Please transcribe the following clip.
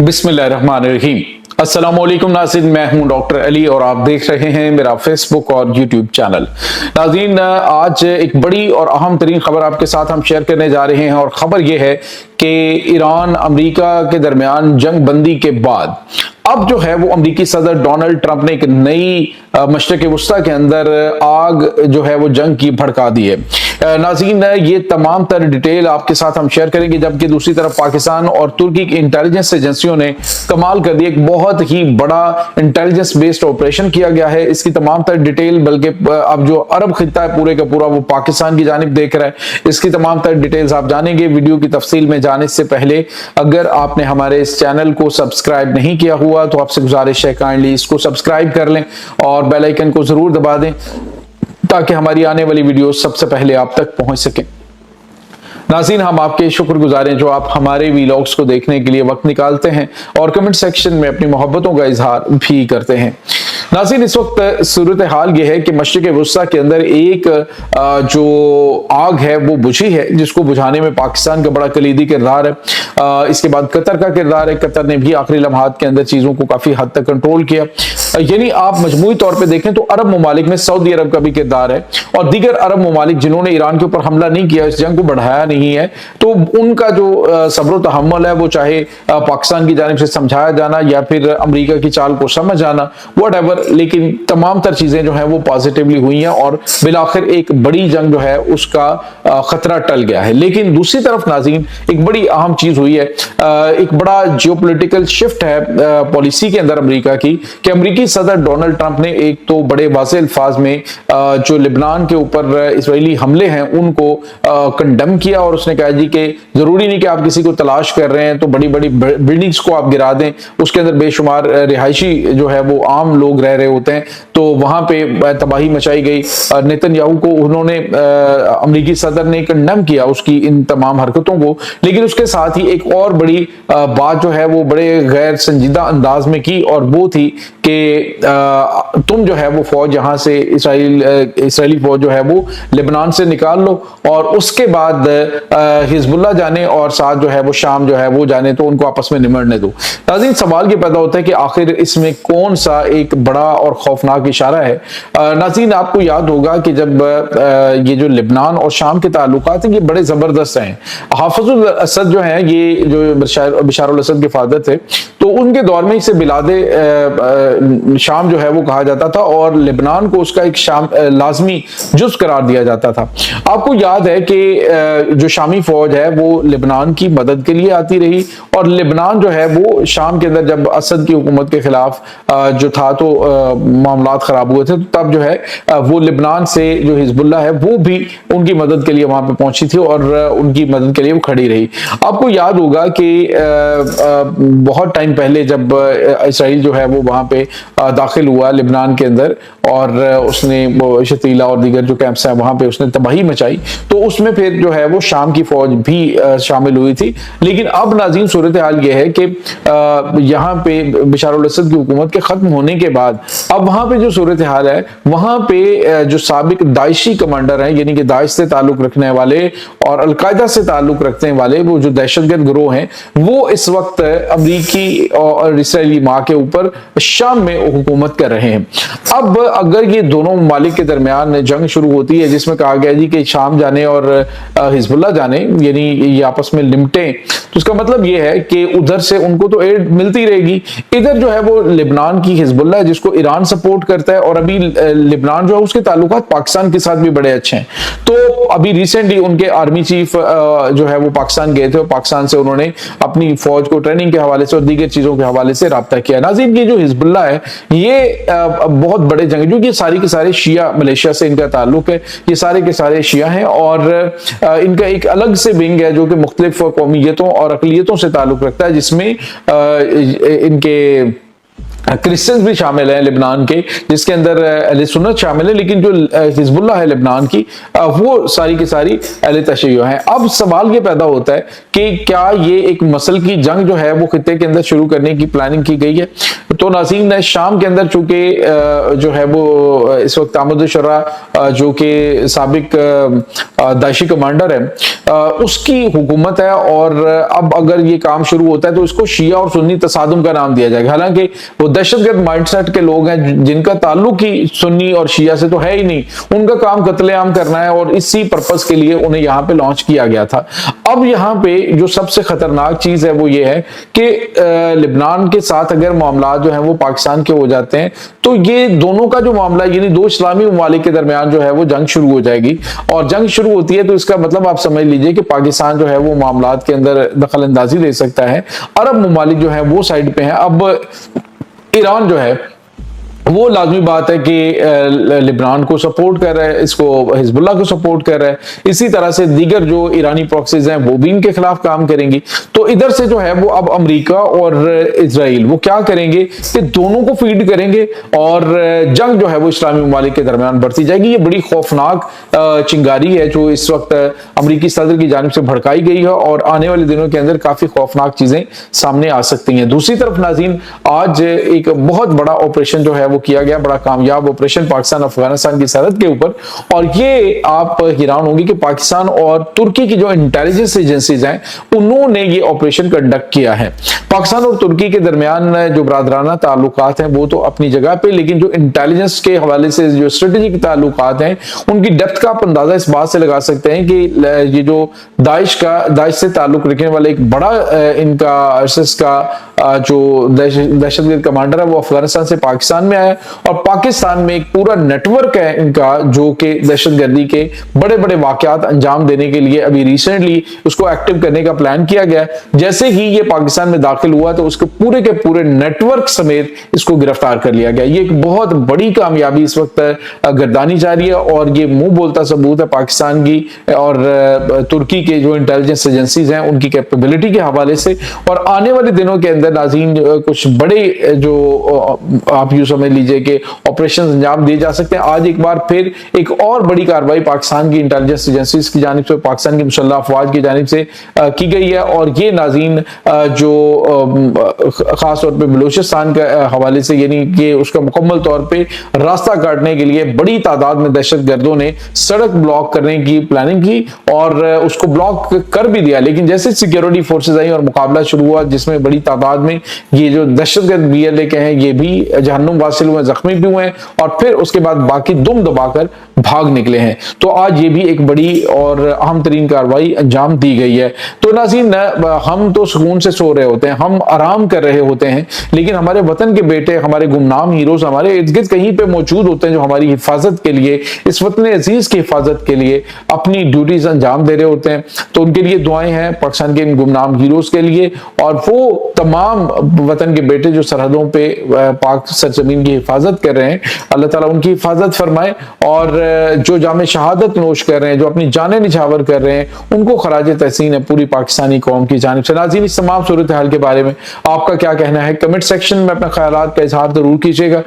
बिस्मिल्लाहिर्रहमानिर्रहीम। अस्सलाम वालेकुम नाज़रीन, मैं हूं डॉक्टर अली और आप देख रहे हैं मेरा फेसबुक और यूट्यूब चैनल। नाज़रीन, आज एक बड़ी और अहम तरीन खबर आपके साथ हम शेयर करने जा रहे हैं और ख़बर यह है कि ईरान अमेरिका के दरमियान जंग बंदी के बाद अब जो है वो अमेरिकी सदर डोनाल्ड ट्रंप ने एक नई मशरक़ वस्ता के अंदर आग जो है वो जंग की भड़का दी है। नाज़रीन, ये तमाम तर डिटेल आपके साथ हम शेयर करेंगे, जबकि दूसरी तरफ पाकिस्तान और तुर्की की इंटेलिजेंस एजेंसियों ने कमाल कर दिया। एक बहुत ही बड़ा इंटेलिजेंस बेस्ड ऑपरेशन किया गया है। इसकी तमाम तर डिटेल, बल्कि अब जो अरब खित्ता है पूरे का पूरा वो पाकिस्तान की जानिब देख रहा है, इसकी तमाम तर डिटेल्स आप जानेंगे। वीडियो की तफसील में जाने से पहले अगर आपने हमारे इस चैनल को सब्सक्राइब नहीं किया हुआ तो आपसे गुजारिश है काइंडली इसको सब्सक्राइब कर लें और बेल आइकन को जरूर दबा दें ताकि हमारी आने वाली वीडियो सबसे पहले आप तक पहुंच सके। नाज़रीन, हम आपके शुक्रगुजार हैं जो आप हमारे वीलॉग्स को देखने के लिए वक्त निकालते हैं और कमेंट सेक्शन में अपनी मोहब्बतों का इजहार भी करते हैं। नाज़रीन, इस वक्त सूरत हाल ये है कि मशरिक़ वस्ता के अंदर एक जो आग है वो बुझी है, जिसको बुझाने में पाकिस्तान का बड़ा कलीदी किरदार है। इसके बाद कतर का किरदार है। कतर ने भी आखिरी लम्हात के अंदर चीज़ों को काफ़ी हद तक कंट्रोल किया। यानी आप मजमूई तौर पर देखें तो अरब ममालिक में सऊदी अरब का भी किरदार है और दीगर अरब ममालिक जिन्होंने ईरान के ऊपर हमला नहीं किया, इस जंग को बढ़ाया नहीं है, तो उनका जो सब्र तहम्मुल है वो चाहे पाकिस्तान की जानिब से समझाया जाना या फिर अमेरिका की चाल को समझ आना, व्हाटएवर, लेकिन तमाम तर चीजें जो है वो पॉजिटिवली हुई हैं और बिलाखिर एक बड़ी जंग जो है उसका खतरा टल गया है। लेकिन दूसरी तरफ नाज़रीन, एक बड़ी अहम चीज हुई है, एक बड़ा जियोपॉलिटिकल शिफ्ट है पॉलिसी के अंदर अमेरिका की, कि अमेरिकी सदर डोनाल्ड ट्रंप ने एक तो बड़े वाज़ेह अल्फाज में जो लिबनान के ऊपर इजरायली हमले हैं उनको कंडेम किया और उसने कहा जी कि जरूरी नहीं कि आप किसी को तलाश कर रहे हैं तो बड़ी बड़ी बिल्डिंग्स को आप गिरा दें, उसके अंदर बेशुमार रिहायशी जो है वो आम लोग रह रहे होते हैं, तो वहां पे तबाही मचाई गई। नेतन्याहू को उन्होंने अमेरिकी सदर ने कंडेम किया उसकी इन तमाम हरकतों को, लेकिन उसके साथ ही एक और बड़ी बात जो है वो बड़े गैर संजीदा अंदाज में की और वो थी कि तुम जो है वो फौज यहां से इसराइली फौज जो है वो लेबनान से निकाल लो और उसके बाद हिजबुल्लाह जाने और साथ जो है वो शाम जो है वो जाने, तो उनको आपस में निमटने दो। नाज़रीन, सवाल ये पैदा होता है कि आखिर इसमें कौन सा एक बड़ा और खौफनाक इशारा है। नाज़रीन, आपको याद होगा कि जब ये जो लेबनान और शाम के ताल्लुकात हैं ये बड़े जबरदस्त हैं। हाफिजुल असद जो है, ये जो बशार अल असद के फादर थे, तो उनके दौर में इसे बिलादे शाम जो है वो कहा जाता था और लेबनान को उसका एक शाम लाजमी जुज करार दिया जाता था। आपको याद है कि जो शामी फौज है वो लेबनान की मदद के लिए आती रही और लेबनान जो है वो शाम के अंदर जब असद की हुकूमत के खिलाफ जो था तो मामलात खराब हुए थे, तो तब जो है वो लेबनान से जो हिजबुल्लाह है वो भी उनकी मदद के लिए वहां पे पहुंची थी और उनकी मदद के लिए वो खड़ी रही। आपको याद होगा कि बहुत टाइम पहले जब इसराइल जो है वो वहां पे दाखिल हुआ लेबनान के अंदर और उसने वो शतीला और दीगर जो कैंप्स हैं वहां पे उसने तबाही मचाई, तो उसमें फिर जो है वो शाम की फौज भी शामिल हुई थी। लेकिन अब नाज़रीन सूरत हाल ये है कि यहाँ पे बशार अल असद की हुकूमत के खत्म होने के बाद अब वहां पे जो सूरत हाल है, वहां पे जो साबिक दाइशी कमांडर हैं, यानी कि दाइश से ताल्लुक रखने वाले और अलकायदा से ताल्लुक रखने वाले वो जो दहशतगर्द गिरोह हैं, वो इस वक्त अमरीकी और इसराइली माँ के ऊपर शाम में हुकूमत कर रहे हैं। अब अगर ये दोनों ममालिक के दरमियान जंग शुरू होती है जिसमें कहा गया जी कि शाम जाने और हिजबुल्लाह जाने, यानी ये आपस में लिमटे, तो इसका मतलब ये है कि उधर से उनको तो एड मिलती रहेगी, इधर जो है वो लेबनान की हिजबुल्लाह जिसको ईरान सपोर्ट करता है और अभी लेबनान जो है उसके ताल्लुकात पाकिस्तान के साथ भी बड़े अच्छे हैं। तो अभी रिसेंटली उनके आर्मी चीफ जो है वो पाकिस्तान गए थे और पाकिस्तान से उन्होंने अपनी फौज को ट्रेनिंग के हवाले से और दीगर चीजों के हवाले से राब्ता किया। नाज़रीन, ये जो हिजबुल्लाह है ये बहुत बड़े जंग, जो कि सारी के सारे शिया मलेशिया से इनका ताल्लुक है, ये सारे के सारे शिया हैं और इनका एक अलग से विंग है जो कि मुख्तलिफ कौमियतों और अक़लियतों से ताल्लुक रखता है, जिसमें इनके क्रिश्चियंस भी शामिल हैं लेबनान के, जिसके अंदर अहले सुन्नत शामिल है, लेकिन जो हिजबुल्लाह है लेबनान की वो सारी की सारी अहले तशय्यो हैं। अब सवाल ये पैदा होता है कि क्या ये एक मसल की जंग जो है वो खित्ते के अंदर शुरू करने की प्लानिंग की गई है? तो नाज़रीन, शाम के अंदर चूंकि जो है वो इस वक्त अहमद शर्रा जो कि साबिक दाइशी कमांडर है उसकी हुकूमत है, और अब अगर ये काम शुरू होता है तो इसको शिया और सुन्नी तसादुम का नाम दिया जाएगा। हालांकि वो दहशतगर्द माइंडसेट के लोग हैं जिनका ताल्लुक ही सुन्नी और शिया से तो है ही नहीं, उनका काम कत्लेआम करना है, और इसी पर्पस के लिए उन्हें यहाँ पे लॉन्च किया गया था। अब यहाँ पे जो सबसे खतरनाक चीज है वो ये है कि लेबनान के साथ अगर मामला जो है वो पाकिस्तान के हो जाते हैं तो ये दोनों का जो मामला, यानी दो इस्लामी ममालिक के दरमियान जो है वो जंग शुरू हो जाएगी, और जंग शुरू होती है तो इसका मतलब आप समझ लीजिए कि पाकिस्तान जो है वो मामलात के अंदर दखल अंदाजी दे सकता है। अरब ममालिक जो है वो साइड पे हैं। अब ईरान जो है वो लाजमी बात है कि लेबनान को सपोर्ट कर रहा है, इसको हिजबुल्लाह को सपोर्ट कर रहा है, इसी तरह से दीगर जो ईरानी प्रॉक्सीज हैं वो भी इनके खिलाफ काम करेंगी। तो इधर से जो है वो अब अमेरिका और इजराइल वो क्या करेंगे कि दोनों को फीड करेंगे, और जंग जो है वो इस्लामी ममालिक के दरमियान बढ़ती जाएगी। ये बड़ी खौफनाक चिंगारी है जो इस वक्त अमरीकी सदर की जानिब से भड़काई गई है, और आने वाले दिनों के अंदर काफी खौफनाक चीजें सामने आ सकती हैं। दूसरी तरफ नाज़रीन, आज एक बहुत बड़ा ऑपरेशन जो है वो किया गया, बड़ा कामयाब ऑपरेशन पाकिस्तान अफगानिस्तान की सरहद के ऊपर, और ये आप हैरान होंगे कि पाकिस्तान और तुर्की की जो इंटेलिजेंस एजेंसीज हैं उन्होंने ये ऑपरेशन कंडक्ट किया है। पाकिस्तान और तुर्की के दरमियान जो बरादराना ताल्लुकात हैं वो तो अपनी जगह पे, लेकिन जो इंटेलिजेंस के हवाले से जो स्ट्रेटेजिक ताल्लुकात हैं उनकी डेप्थ का आप अंदाजा इस बात से लगा सकते हैं कि ये जो दाइश से ताल्लुक रखने वाला एक बड़ा इनका ISIS का जो दहशतगर्द कमांडर है वो अफगानिस्तान से पाकिस्तान में आया, और पाकिस्तान में एक पूरा नेटवर्क है इनका जो कि दहशतगर्दी के बड़े बड़े वाकयात अंजाम देने के लिए अभी रिसेंटली उसको एक्टिव करने का प्लान किया गया। जैसे ही ये पाकिस्तान में दाखिल हुआ तो उसके पूरे के पूरे नेटवर्क समेत इसको गिरफ्तार कर लिया गया। ये एक बहुत बड़ी कामयाबी इस वक्त गर्दानी जा रही है, और ये मुंह बोलता सबूत है पाकिस्तान की और तुर्की के जो इंटेलिजेंस एजेंसीज हैं उनकी कैपेबिलिटी के हवाले से। और आने वाले दिनों के अंदर नाज़रीन कुछ बड़े जो आप यूं समझ लीजिए कि ऑपरेशन अंजाम दिए जा सकते हैं। आज एक बार फिर एक और बड़ी कार्रवाई पाकिस्तान की इंटेलिजेंस एजेंसीज की जानिब से, पाकिस्तान की मुसल्लह अफवाज की जानिब से की गई है, और ये नाज़रीन जो खास तौर पे बलूचिस्तान के हवाले से, यानी कि उसका मुकम्मल तौर पे रास्ता काटने के लिए बड़ी तादाद में दहशत गर्दों ने सड़क ब्लॉक करने की प्लानिंग की और उसको ब्लॉक कर भी दिया। लेकिन जैसे सिक्योरिटी फोर्सेज आई और मुकाबला शुरू हुआ जिसमें बड़ी तादाद में ये जो दहशतगर्द BLA के हैं ये भी जहन्नुम वासिल हुए, जख्मी भी हुए, और फिर उसके बाद बाकी दुम दबाकर भाग निकले हैं। तो आज ये भी एक बड़ी और अहम तरीन कार्रवाई अंजाम दी गई है। तो नाज़रीन, हम तो सुकून से सो रहे होते हैं, हम आराम कर रहे होते हैं, लेकिन हमारे वतन के बेटे, हमारे गुमनाम हीरोज हमारे इर्द गिर्द कहीं पे मौजूद होते हैं जो हमारी हिफाजत के लिए, इस वतन अजीज की हिफाजत के लिए अपनी ड्यूटीज अंजाम दे रहे होते हैं। तो उनके लिए दुआएं हैं पाकिस्तान के इन गुमनाम हीरोज के लिए, और वो तमाम वतन के बेटे जो सरहदों पे पाक सरजमीन की हिफाजत कर रहे हैं, अल्लाह ताला उनकी हिफाजत फरमाए, और जो जामे शहादत नोश कर रहे हैं, जो अपनी जानें निछावर कर रहे हैं, उनको खराज तहसीन है पूरी पाकिस्तानी कौम की जानिब से। नाज़रीन, इस तमाम सूरत हाल के बारे में आपका क्या कहना है? कमेंट सेक्शन में अपने ख्यालात का इजहार जरूर कीजिएगा।